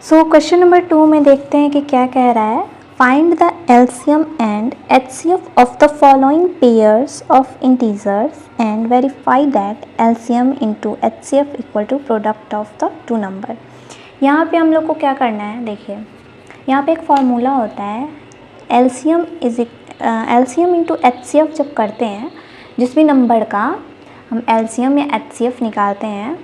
So question number 2 में देखते हैं कि क्या कह रहा है। Find the LCM and HCF of the following pairs of integers and verify that LCM into HCF equal to product of the two number. यहाँ पे हम लोग को क्या करना है, देखिए यहाँ पे एक फार्मूला होता है एलसीएम इंटू एचसीएफ। जब करते हैं जिस भी नंबर का हम एलसीएम या एचसीएफ निकालते हैं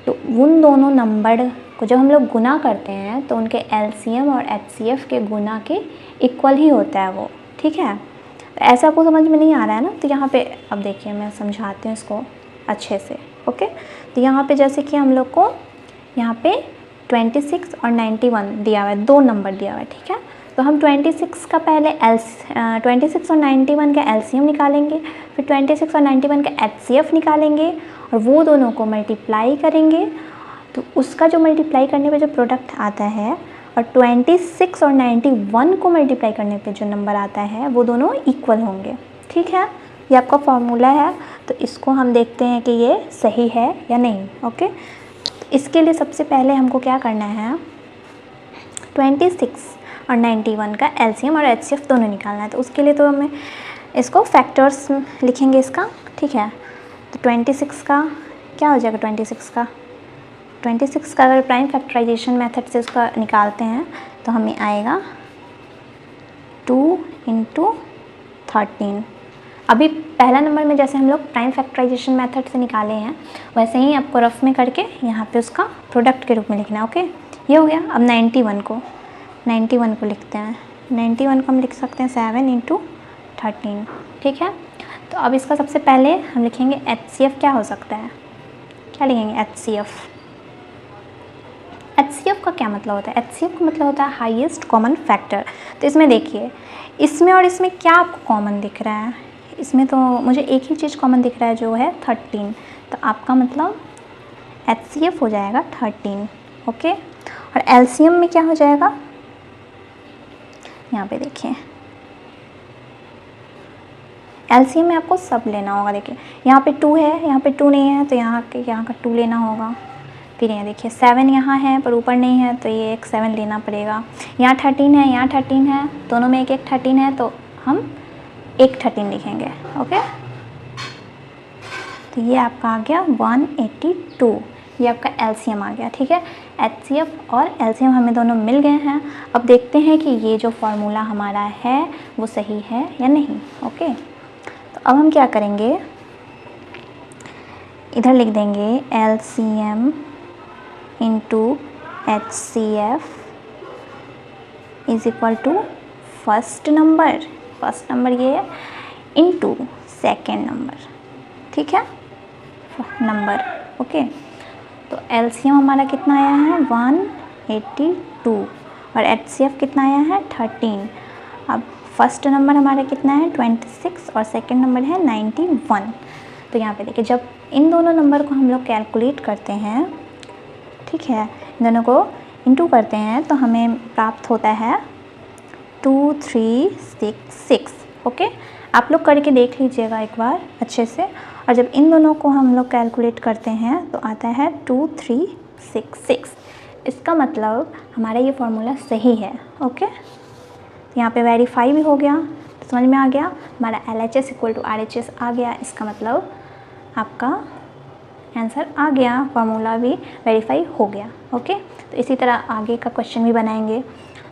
तो उन दोनों नंबर को जब हम लोग गुना करते हैं तो उनके एलसीएम और एचसीएफ के गुना के इक्वल ही होता है वो, ठीक है। तो ऐसा आपको समझ में नहीं आ रहा है ना, तो यहाँ पे अब देखिए मैं समझाती हूँ इसको अच्छे से, ओके। तो यहाँ पे जैसे कि हम लोग को यहाँ पे 26 और 91 दिया हुआ है, दो नंबर दिया हुआ है, ठीक है। तो हम 26 का पहले 26 और 91 का एलसीएम निकालेंगे, फिर 26 और 91 का एचसीएफ निकालेंगे और वो दोनों को मल्टीप्लाई करेंगे। तो उसका जो मल्टीप्लाई करने पे जो प्रोडक्ट आता है और 26 और 91 को मल्टीप्लाई करने पे जो नंबर आता है वो दोनों इक्वल होंगे, ठीक है। ये आपका फॉर्मूला है, तो इसको हम देखते हैं कि ये सही है या नहीं, ओके। तो इसके लिए सबसे पहले हमको क्या करना है, 26 और 91 का एलसीएम और एचसीएफ दोनों निकालना है। तो उसके लिए तो हमें इसको फैक्टर्स लिखेंगे इसका, ठीक है। तो 26 का क्या हो जाएगा, 26 का अगर प्राइम फैक्टराइजेशन मेथड से उसका निकालते हैं तो हमें आएगा 2 × 13। अभी पहला नंबर में जैसे हम लोग प्राइम फैक्टराइजेशन मेथड से निकाले हैं वैसे ही आपको रफ में करके यहाँ पे उसका प्रोडक्ट के रूप में लिखना है, ओके। ये हो गया। अब 91 को लिखते हैं। 91 को हम लिख सकते हैं 7 × 13, ठीक है। तो अब इसका सबसे पहले हम लिखेंगे एचसीएफ। क्या हो सकता है, क्या लिखेंगे, एचसीएफ का क्या मतलब होता है, एचसीएफ का मतलब होता है हाईएस्ट कॉमन फैक्टर। तो इसमें देखिए, इसमें और इसमें क्या आपको कॉमन दिख रहा है, इसमें तो मुझे एक ही चीज़ कॉमन दिख रहा है जो है 13। तो आपका मतलब एचसीएफ हो जाएगा 13, ओके। और एलसीएम में क्या हो जाएगा, यहाँ पे देखिए एलसीएम में आपको सब लेना होगा। देखिए यहाँ पे 2 है, यहाँ पे 2 नहीं है तो यहाँ का 2 लेना होगा। फिर यहाँ देखिए 7 यहाँ है पर ऊपर नहीं है तो ये एक 7 लेना पड़ेगा। यहाँ 13 है, यहाँ 13 है, दोनों में एक 13 है तो हम एक 13 लिखेंगे, ओके। तो ये आपका आ गया 182, ये आपका एलसीएम आ गया, ठीक है। एचसीएफ और एलसीएम हमें दोनों मिल गए हैं। अब देखते हैं कि ये जो फार्मूला हमारा है वो सही है या नहीं, ओके। तो अब हम क्या करेंगे, इधर लिख देंगे LCM into HCF is equal to first number ये है इंटू सेकेंड नंबर, ठीक है, नंबर, ओके। तो एलसीएम हमारा कितना आया है 182 और एचसीएफ कितना आया है 13। अब फर्स्ट नंबर हमारा कितना है 26 और सेकंड नंबर है 91। तो यहाँ पे देखिए जब इन दोनों नंबर को हम लोग कैलकुलेट करते हैं, ठीक है, इन दोनों को इंटू करते हैं तो हमें प्राप्त होता है 2366, ओके। आप लोग करके देख लीजिएगा एक बार अच्छे से। और जब इन दोनों को हम लोग कैलकुलेट करते हैं तो आता है 2366। इसका मतलब हमारा ये फार्मूला सही है, ओके। यहाँ पे वेरीफाई भी हो गया, तो समझ में आ गया हमारा LHS = RHS आ गया। इसका मतलब आपका आंसर आ गया, फार्मूला भी वेरीफाई हो गया, ओके। तो इसी तरह आगे का क्वेश्चन भी बनाएंगे।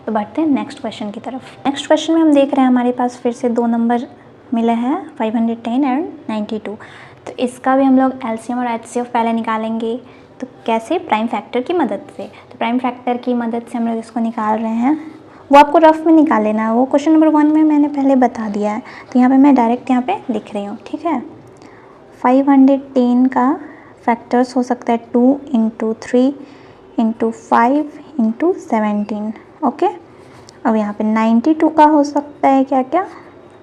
तो बढ़ते हैं नेक्स्ट क्वेश्चन की तरफ। नेक्स्ट क्वेश्चन में हम देख रहे हैं हमारे पास फिर से दो नंबर मिले हैं 510 और 92। तो इसका भी हम लोग एलसीएम और एचसीएफ पहले निकालेंगे। तो कैसे, प्राइम फैक्टर की मदद से। तो प्राइम फैक्टर की मदद से हम लोग इसको निकाल रहे हैं, वो आपको रफ में निकाल लेना है, वो क्वेश्चन नंबर 1 में मैंने पहले बता दिया है। तो यहाँ पे मैं डायरेक्ट यहाँ पे लिख रही हूँ, ठीक है। 510 का फैक्टर्स हो सकता है 2 × 3 × 5 × 17, ओके। अब यहाँ पे 92 का हो सकता है क्या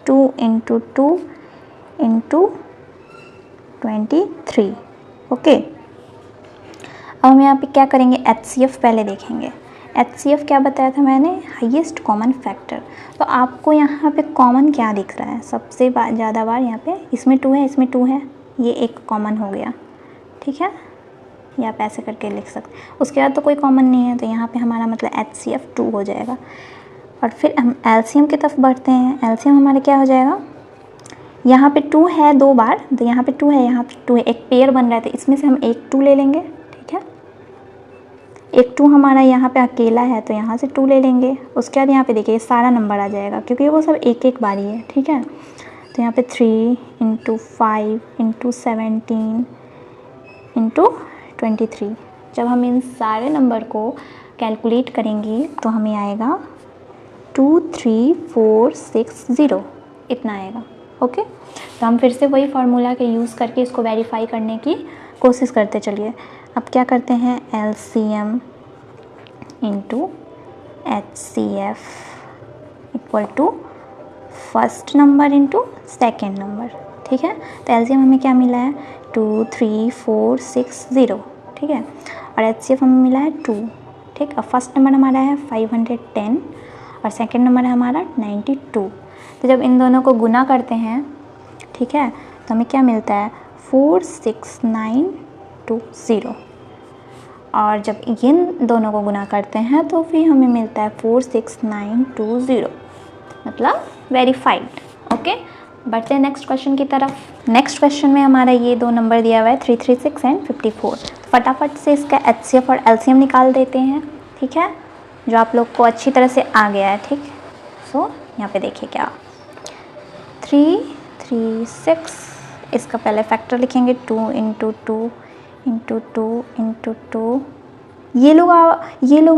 2 × 2 × 23, ओके। अब हम यहाँ पे क्या करेंगे, एचसीएफ पहले देखेंगे। एचसीएफ क्या बताया था मैंने, हाईएस्ट कॉमन फैक्टर। तो आपको यहाँ पे कॉमन क्या दिख रहा है, सबसे ज़्यादा बार यहाँ पे इसमें 2 है, इसमें 2 है, ये एक कॉमन हो गया, ठीक है, या आप ऐसे करके लिख सकते हैं। उसके बाद तो कोई कॉमन नहीं है, तो यहाँ पे हमारा मतलब HCF 2 हो जाएगा। और फिर हम एलसीएम की तरफ बढ़ते हैं। एलसीएम हमारा क्या हो जाएगा, यहाँ पे 2 है 2 बार, तो यहाँ पे 2 है, यहाँ पे 2 है, एक पेयर बन रहा है, तो इसमें से हम एक 2 ले लेंगे, ठीक है। एक 2 हमारा यहाँ पे अकेला है, तो यहाँ से 2 ले लेंगे। उसके बाद यहाँ पे देखिए सारा नंबर आ जाएगा, क्योंकि वो सब एक एक बारी है, ठीक है। तो यहाँ पे 3 × 5 × 17 × 23। जब हम इन सारे नंबर को कैलकुलेट करेंगे तो हमें आएगा 23460, इतना आएगा। ओके, तो हम फिर से वही फार्मूला के यूज़ करके इसको वेरीफाई करने की कोशिश करते चलिए। अब क्या करते हैं, LCM × HCF equal to first number × second number, ठीक है। तो LCM हमें क्या मिला है, 23460, ठीक है। और HCF हमें मिला है 2, ठीक। अब फर्स्ट नंबर हमारा है 510 और सेकेंड नंबर है हमारा 92। तो जब इन दोनों को गुना करते हैं, ठीक है, तो हमें क्या मिलता है, 46920। और जब इन दोनों को गुना करते हैं तो फिर हमें मिलता है 46920, मतलब वेरीफाइड। ओके, बढ़ते हैं नेक्स्ट क्वेश्चन की तरफ। नेक्स्ट क्वेश्चन में हमारा ये दो नंबर दिया हुआ है 336 एंड 54। फटाफट से इसका HCF और LCM निकाल देते हैं, ठीक है, जो आप लोग को अच्छी तरह से आ गया है, ठीक। सो यहाँ पे देखिए क्या 336, इसका पहले फैक्टर लिखेंगे 2 × 2 × 2 × 2। ये लोग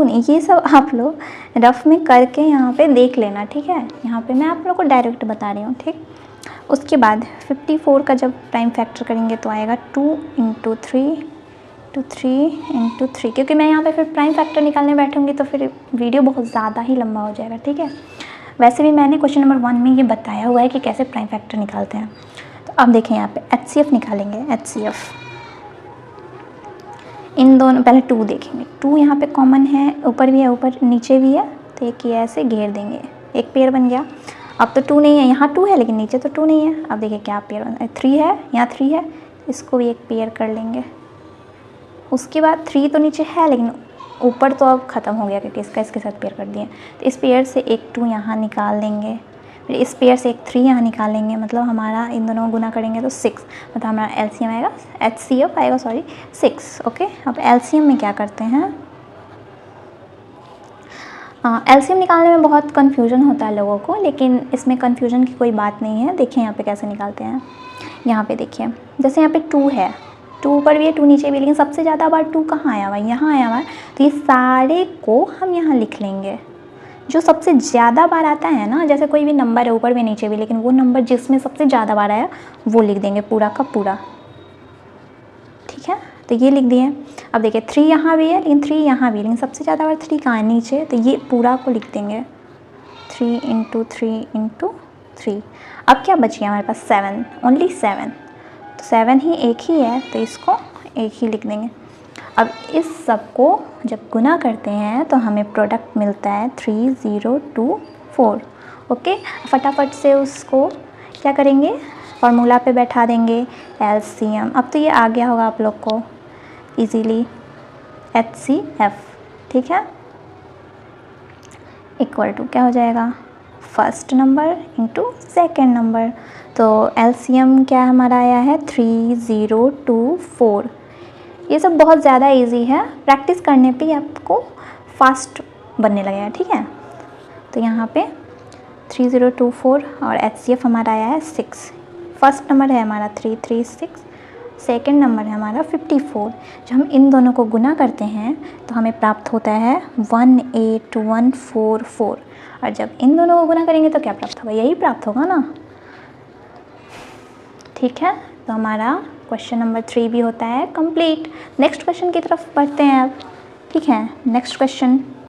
नहीं, ये सब आप लोग रफ में करके यहाँ पे देख लेना, ठीक है। यहाँ पे मैं आप लोग को डायरेक्ट बता रही हूँ, ठीक। उसके बाद 54 का जब प्राइम फैक्टर करेंगे तो आएगा 2 × 3 × 3 × 3। क्योंकि मैं यहाँ पे फिर प्राइम फैक्टर निकालने बैठूँगी तो फिर वीडियो बहुत ज़्यादा ही लंबा हो जाएगा, ठीक है। वैसे भी मैंने क्वेश्चन नंबर 1 में ये बताया हुआ है कि कैसे प्राइम फैक्टर निकालते हैं। तो अब देखें यहाँ पे HCF निकालेंगे। HCF इन दोनों, पहले 2 देखेंगे। 2 यहाँ पे कॉमन है, ऊपर भी है, ऊपर नीचे भी है, तो एक ये ऐसे घेर देंगे, एक पेयर बन गया। अब तो 2 नहीं है, यहाँ 2 है लेकिन नीचे तो 2 नहीं है। अब देखिए क्या पेयर बन, 3 है, यहाँ 3 है, इसको भी एक पेयर कर लेंगे। उसके बाद 3 तो नीचे है लेकिन ऊपर तो अब ख़त्म हो गया क्योंकि इसके साथ पेयर कर दिए। तो इस पेयर से एक 2 यहाँ निकाल देंगे, फिर इस पेयर से एक 3 यहाँ निकालेंगे, मतलब हमारा इन दोनों को गुना करेंगे तो 6, मतलब हमारा LCM आएगा, HCF आएगा, सॉरी 6। ओके, अब LCM में क्या करते हैं, LCM निकालने में बहुत कन्फ्यूजन होता है लोगों को, लेकिन इसमें कन्फ्यूजन की कोई बात नहीं है। देखिए यहाँ पे कैसे निकालते हैं। यहाँ पे देखिए, जैसे यहाँ पे 2 है, 2 ऊपर भी है, 2 नीचे भी, लेकिन सबसे ज़्यादा बार 2 कहाँ आया हुआ है, यहाँ आया हुआ है। तो ये सारे को हम यहाँ लिख लेंगे। जो सबसे ज़्यादा बार आता है ना, जैसे कोई भी नंबर है ऊपर भी नीचे भी, लेकिन वो नंबर जिसमें सबसे ज़्यादा बार आया वो लिख देंगे पूरा का पूरा, ठीक है। तो ये लिख दिए। अब देखिए 3 यहाँ भी है लेकिन 3 यहाँ भी, लेकिन सबसे ज़्यादा बार 3 कहाँ है, नीचे, तो ये पूरा को लिख देंगे 3 × 3 × 3। अब क्या बच गया हमारे पास, 7, ओनली 7। तो 7 ही एक ही है, तो इसको एक ही लिख देंगे। अब इस सब को जब गुना करते हैं तो हमें प्रोडक्ट मिलता है 3024। ओके, फटाफट से उसको क्या करेंगे, फार्मूला पे बैठा देंगे LCM। अब तो ये आ गया होगा आप लोग को इजीली, HCF, ठीक है, इक्वल टू क्या हो जाएगा, फर्स्ट नंबर × सेकेंड नंबर। तो LCM क्या हमारा आया है, 3024। ये सब बहुत ज़्यादा इजी है, प्रैक्टिस करने पे आपको फास्ट बनने लगेगा, ठीक है। तो यहाँ पे 3024 और HCF हमारा आया है 6। फर्स्ट नंबर है हमारा 336, सेकेंड नंबर है हमारा 54। जब हम इन दोनों को गुना करते हैं तो हमें प्राप्त होता है 18144। और जब इन दोनों को गुना करेंगे तो क्या प्राप्त होगा, यही प्राप्त होगा ना, ठीक है। तो हमारा क्वेश्चन नंबर 3 भी होता है कंप्लीट। नेक्स्ट क्वेश्चन की तरफ बढ़ते हैं अब, ठीक है। Next question